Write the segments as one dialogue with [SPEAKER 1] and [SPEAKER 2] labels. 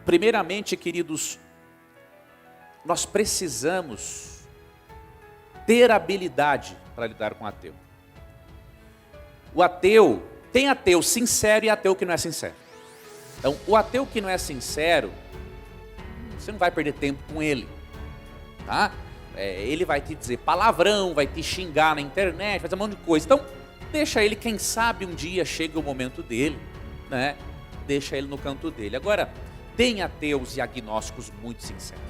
[SPEAKER 1] Primeiramente, queridos, nós precisamos ter habilidade para lidar com o ateu. O ateu, tem ateu sincero e ateu que não é sincero. Então, o ateu que não é sincero, você não vai perder tempo com ele, tá? Ele vai te dizer palavrão, vai te xingar na internet, vai fazer um monte de coisa. Então, deixa ele, quem sabe um dia chega o momento dele, né? Deixa ele no canto dele. Agora, tem ateus e agnósticos muito sinceros,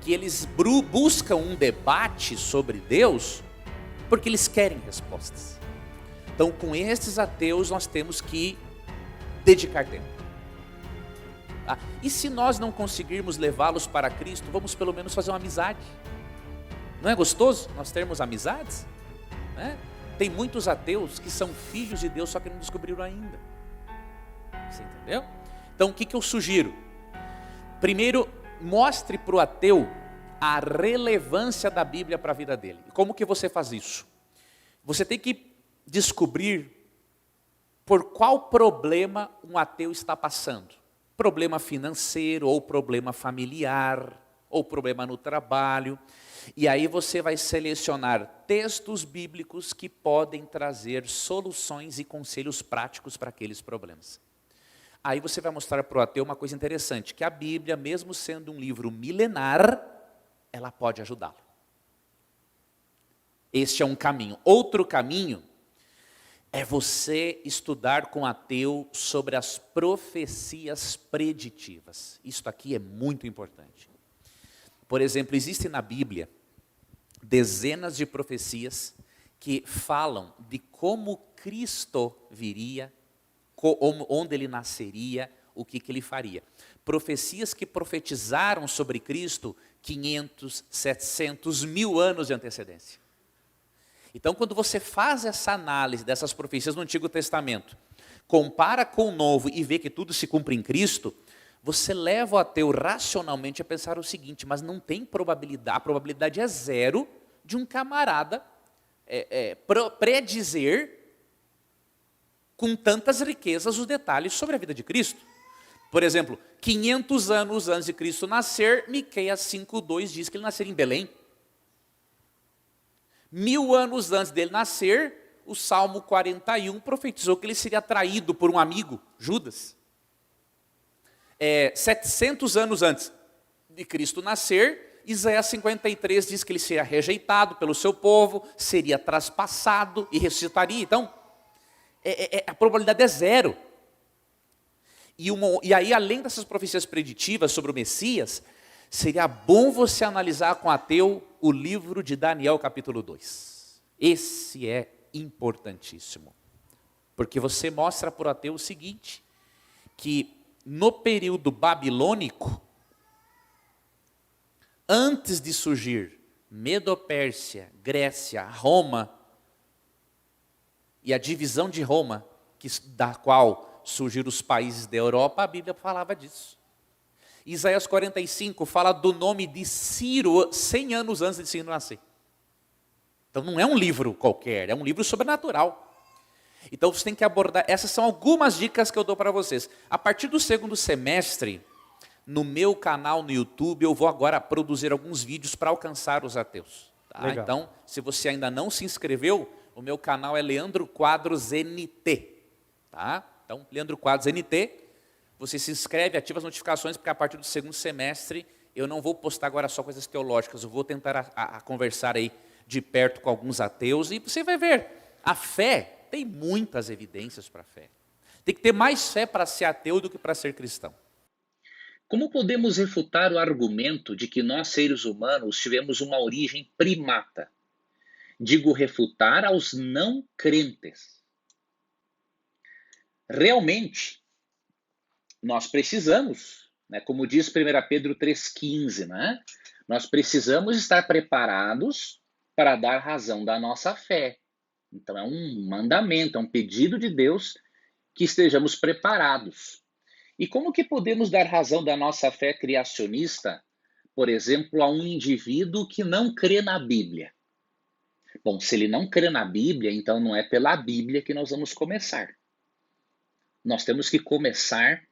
[SPEAKER 1] que eles buscam um debate sobre Deus porque eles querem respostas. Então, com esses ateus, nós temos que dedicar tempo. Tá? E se nós não conseguirmos levá-los para Cristo, vamos pelo menos fazer uma amizade. Não é gostoso nós termos amizades? Né? Tem muitos ateus que são filhos de Deus, só que não descobriram ainda. Você entendeu? Então, o que eu sugiro? Primeiro, mostre para o ateu a relevância da Bíblia para a vida dele. E como que você faz isso? Você tem que descobrir por qual problema um ateu está passando. Problema financeiro, ou problema familiar, ou problema no trabalho. E aí você vai selecionar textos bíblicos que podem trazer soluções e conselhos práticos para aqueles problemas. Aí você vai mostrar para o ateu uma coisa interessante, que a Bíblia, mesmo sendo um livro milenar, ela pode ajudá-lo. Este é um caminho. Outro caminho é você estudar com o ateu sobre as profecias preditivas. Isso aqui é muito importante. Por exemplo, existe na Bíblia dezenas de profecias que falam de como Cristo viria, onde ele nasceria, o que ele faria. Profecias que profetizaram sobre Cristo 500, 700, 1000 anos de antecedência. Então, quando você faz essa análise dessas profecias no Antigo Testamento, compara com o Novo e vê que tudo se cumpre em Cristo, você leva o ateu racionalmente a pensar o seguinte, mas não tem probabilidade, a probabilidade é zero de um camarada predizer com tantas riquezas os detalhes sobre a vida de Cristo. Por exemplo, 500 anos antes de Cristo nascer, Miqueias 5:2 diz que ele nasceria em Belém. 1000 anos antes dele nascer, o Salmo 41 profetizou que ele seria traído por um amigo, Judas. 700 anos antes de Cristo nascer, Isaías 53 diz que ele seria rejeitado pelo seu povo, seria traspassado e ressuscitaria. Então, a probabilidade é zero. E aí, além dessas profecias preditivas sobre o Messias, seria bom você analisar com o ateu o livro de Daniel, capítulo 2. Esse é importantíssimo. Porque você mostra para o ateu o seguinte, que no período babilônico, antes de surgir Medo-Pérsia, Grécia, Roma, e a divisão de Roma, da qual surgiram os países da Europa, a Bíblia falava disso. Isaías 45 fala do nome de Ciro 100 anos antes de Ciro nascer. Então não é um livro qualquer, é um livro sobrenatural. Então você tem que abordar, essas são algumas dicas que eu dou para vocês. A partir do segundo semestre, no meu canal no YouTube, eu vou agora produzir alguns vídeos para alcançar os ateus. Tá? Então, se você ainda não se inscreveu, o meu canal é Leandro Quadros NT. Tá? Então, Leandro Quadros NT, você se inscreve, ativa as notificações, porque a partir do segundo semestre, eu não vou postar agora só coisas teológicas, eu vou tentar a conversar aí de perto com alguns ateus, e você vai ver, a fé tem muitas evidências para a fé. Tem que ter mais fé para ser ateu do que para ser cristão.
[SPEAKER 2] Como podemos refutar o argumento de que nós, seres humanos, tivemos uma origem primata? Digo, refutar aos não crentes. Realmente, nós precisamos, né, como diz 1 Pedro 3,15, né, nós precisamos estar preparados para dar razão da nossa fé. Então é um mandamento, é um pedido de Deus que estejamos preparados. E como que podemos dar razão da nossa fé criacionista, por exemplo, a um indivíduo que não crê na Bíblia? Bom, se ele não crê na Bíblia, então não é pela Bíblia que nós vamos começar. Nós temos que começar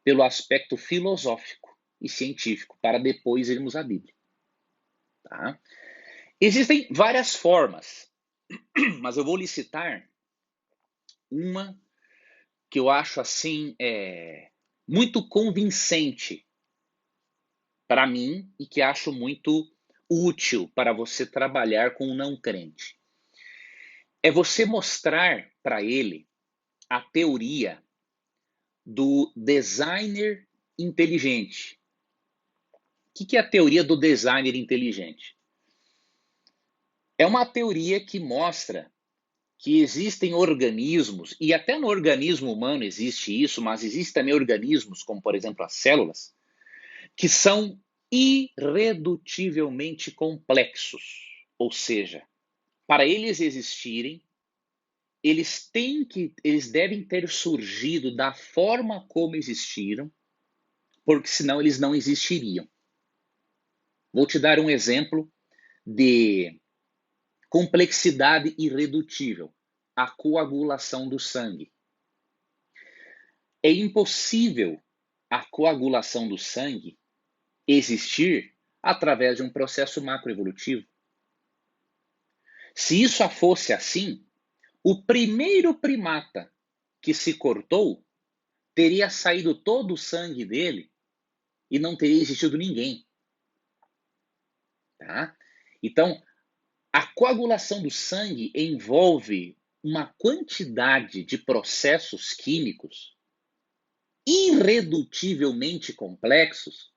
[SPEAKER 2] pelo aspecto filosófico e científico, para depois irmos à Bíblia. Tá? Existem várias formas, mas eu vou lhe citar uma que eu acho assim muito convincente para mim e que acho muito útil para você trabalhar com um não crente. É você mostrar para ele a teoria do designer inteligente. O que é a teoria do designer inteligente? É uma teoria que mostra que existem organismos, e até no organismo humano existe isso, mas existem também organismos, como por exemplo as células, que são irredutivelmente complexos. Ou seja, para eles existirem, eles devem ter surgido da forma como existiram, porque senão eles não existiriam. Vou te dar um exemplo de complexidade irredutível: a coagulação do sangue. É impossível a coagulação do sangue existir através de um processo macroevolutivo. Se isso fosse assim, o primeiro primata que se cortou teria saído todo o sangue dele e não teria existido ninguém. Tá? Então, a coagulação do sangue envolve uma quantidade de processos químicos irredutivelmente complexos,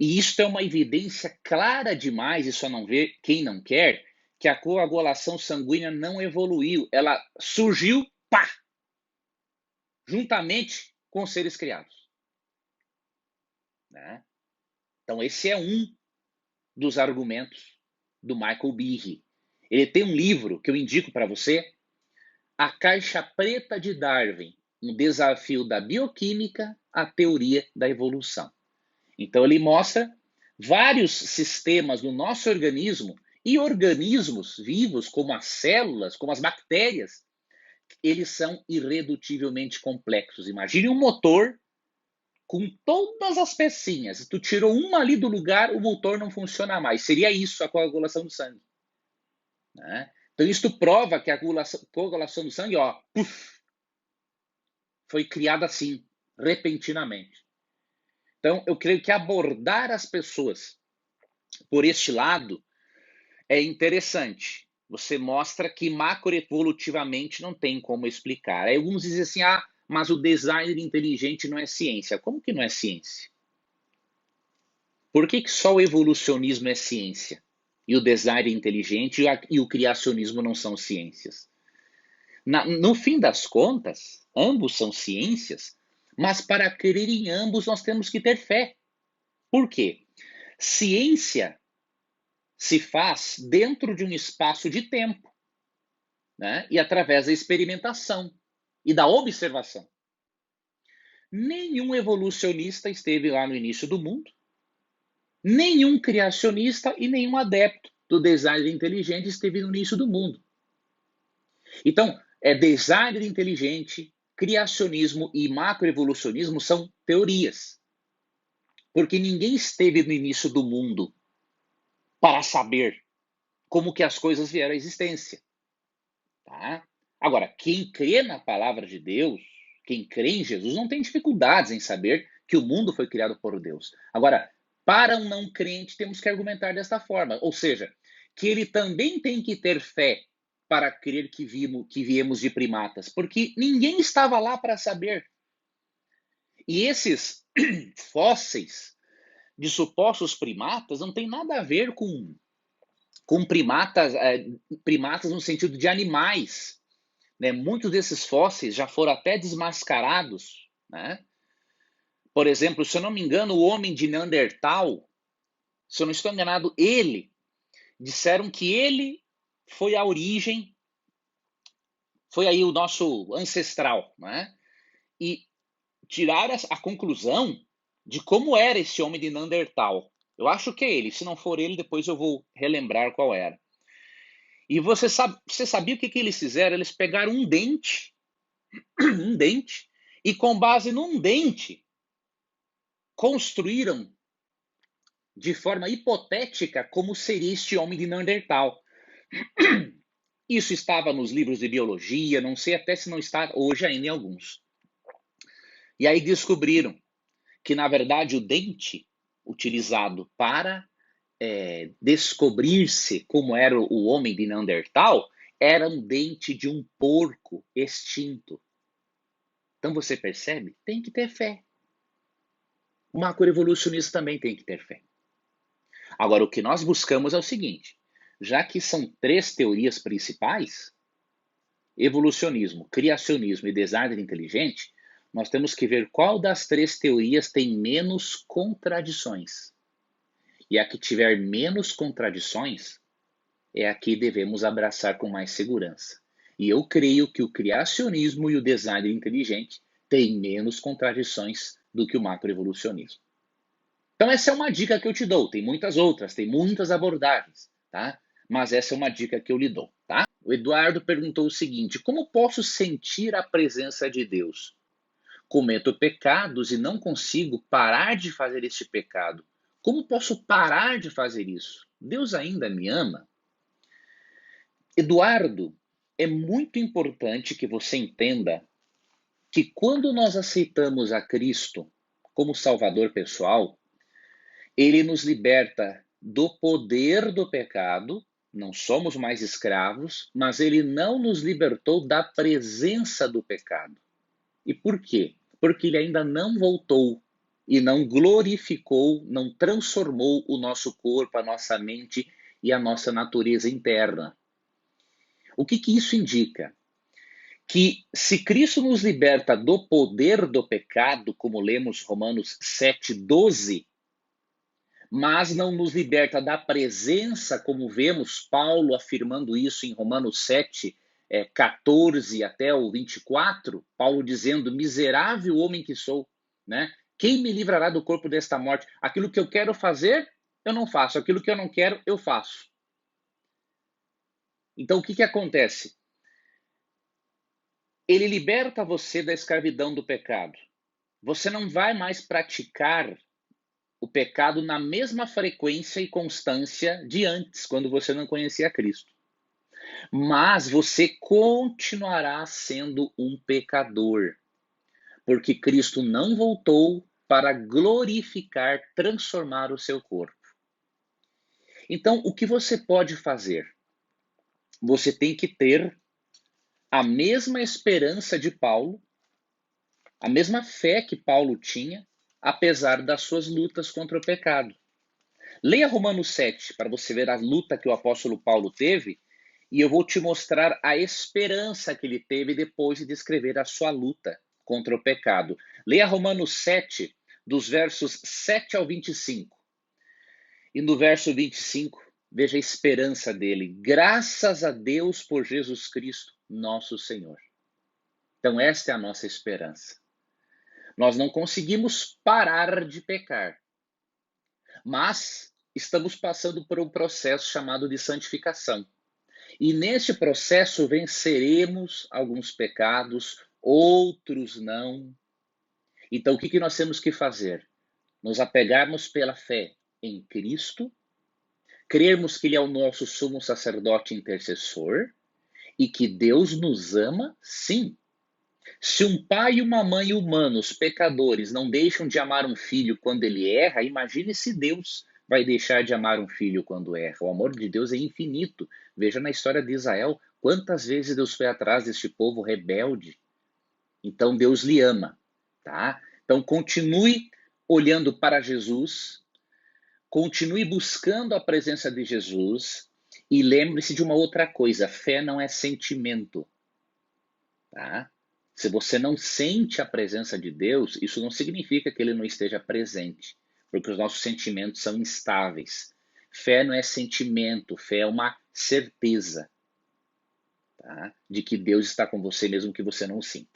[SPEAKER 2] e isto é uma evidência clara demais, e só não vê quem não quer, que a coagulação sanguínea não evoluiu, ela surgiu, pá, juntamente com os seres criados. Né? Então esse é um dos argumentos do Michael Behe. Ele tem um livro que eu indico para você, A Caixa Preta de Darwin, um desafio da bioquímica à teoria da evolução. Então ele mostra vários sistemas no nosso organismo e organismos vivos, como as células, como as bactérias, eles são irredutivelmente complexos. Imagine um motor com todas as pecinhas. Se tu tirou uma ali do lugar, o motor não funciona mais. Seria isso a coagulação do sangue. Né? Então isso prova que a coagulação do sangue, foi criada assim, repentinamente. Então eu creio que abordar as pessoas por este lado é interessante. Você mostra que macroevolutivamente não tem como explicar. Aí alguns dizem assim, mas o designer inteligente não é ciência. Como que não é ciência? Por que só o evolucionismo é ciência? E o design inteligente e o criacionismo não são ciências? No fim das contas, ambos são ciências, mas para crer em ambos nós temos que ter fé. Por quê? Ciência se faz dentro de um espaço de tempo, né? E através da experimentação e da observação. Nenhum evolucionista esteve lá no início do mundo, nenhum criacionista e nenhum adepto do design inteligente esteve no início do mundo. Então, design inteligente, criacionismo e macroevolucionismo são teorias. Porque ninguém esteve no início do mundo para saber como que as coisas vieram à existência. Tá? Agora, quem crê na palavra de Deus, quem crê em Jesus, não tem dificuldades em saber que o mundo foi criado por Deus. Agora, para um não crente, temos que argumentar desta forma. Ou seja, que ele também tem que ter fé para crer que viemos de primatas, porque ninguém estava lá para saber. E esses fósseis de supostos primatas não tem nada a ver com primatas no sentido de animais. Né? Muitos desses fósseis já foram até desmascarados. Né? Por exemplo, se eu não me engano, o homem de Neandertal, se eu não estou enganado, disseram que ele foi a origem, foi aí o nosso ancestral. Né? E tiraram a conclusão de como era esse homem de Neandertal. Eu acho que é ele. Se não for ele, depois eu vou relembrar qual era. E você sabia o que eles fizeram? Eles pegaram um dente, e com base num dente, construíram de forma hipotética como seria este homem de Neandertal. Isso estava nos livros de biologia, não sei até se não está hoje ainda em alguns. E aí descobriram que, na verdade, o dente utilizado para descobrir-se como era o homem de Neandertal era um dente de um porco extinto. Então você percebe? Tem que ter fé. O macroevolucionista também tem que ter fé. Agora, o que nós buscamos é o seguinte: já que são 3 teorias principais, evolucionismo, criacionismo e design inteligente, nós temos que ver qual das 3 teorias tem menos contradições. E a que tiver menos contradições é a que devemos abraçar com mais segurança. E eu creio que o criacionismo e o design inteligente têm menos contradições do que o macroevolucionismo. Então essa é uma dica que eu te dou. Tem muitas outras, tem muitas abordagens, tá? Mas essa é uma dica que eu lhe dou, tá? O Eduardo perguntou o seguinte: como posso sentir a presença de Deus? Cometo pecados e não consigo parar de fazer este pecado. Como posso parar de fazer isso? Deus ainda me ama? Eduardo, é muito importante que você entenda que quando nós aceitamos a Cristo como Salvador pessoal, Ele nos liberta do poder do pecado, não somos mais escravos, mas Ele não nos libertou da presença do pecado. E por quê? Porque Ele ainda não voltou e não glorificou, não transformou o nosso corpo, a nossa mente e a nossa natureza interna. O que isso indica? Que se Cristo nos liberta do poder do pecado, como lemos Romanos 7,12, mas não nos liberta da presença, como vemos Paulo afirmando isso em Romanos 7, 14 até o 24, Paulo dizendo: miserável homem que sou, né? Quem me livrará do corpo desta morte? Aquilo que eu quero fazer, eu não faço. Aquilo que eu não quero, eu faço. Então, o que acontece? Ele liberta você da escravidão do pecado. Você não vai mais praticar o pecado na mesma frequência e constância de antes, quando você não conhecia Cristo. Mas você continuará sendo um pecador, porque Cristo não voltou para glorificar, transformar o seu corpo. Então, o que você pode fazer? Você tem que ter a mesma esperança de Paulo, a mesma fé que Paulo tinha, apesar das suas lutas contra o pecado. Leia Romanos 7 para você ver a luta que o apóstolo Paulo teve, e eu vou te mostrar a esperança que ele teve depois de descrever a sua luta contra o pecado. Leia Romanos 7, dos versos 7 ao 25. E no verso 25, veja a esperança dele. Graças a Deus por Jesus Cristo, nosso Senhor. Então esta é a nossa esperança. Nós não conseguimos parar de pecar, mas estamos passando por um processo chamado de santificação. E neste processo venceremos alguns pecados, outros não. Então o que nós temos que fazer? Nos apegarmos pela fé em Cristo, crermos que Ele é o nosso sumo sacerdote intercessor e que Deus nos ama, sim. Se um pai e uma mãe humanos, pecadores, não deixam de amar um filho quando ele erra, imagine se Deus vai deixar de amar um filho quando erra. O amor de Deus é infinito. Veja na história de Israel, quantas vezes Deus foi atrás deste povo rebelde. Então Deus lhe ama, tá? Então continue olhando para Jesus, continue buscando a presença de Jesus e lembre-se de uma outra coisa: fé não é sentimento, tá? Se você não sente a presença de Deus, isso não significa que Ele não esteja presente, porque os nossos sentimentos são instáveis. Fé não é sentimento, fé é uma certeza, tá? De que Deus está com você mesmo que você não sinta.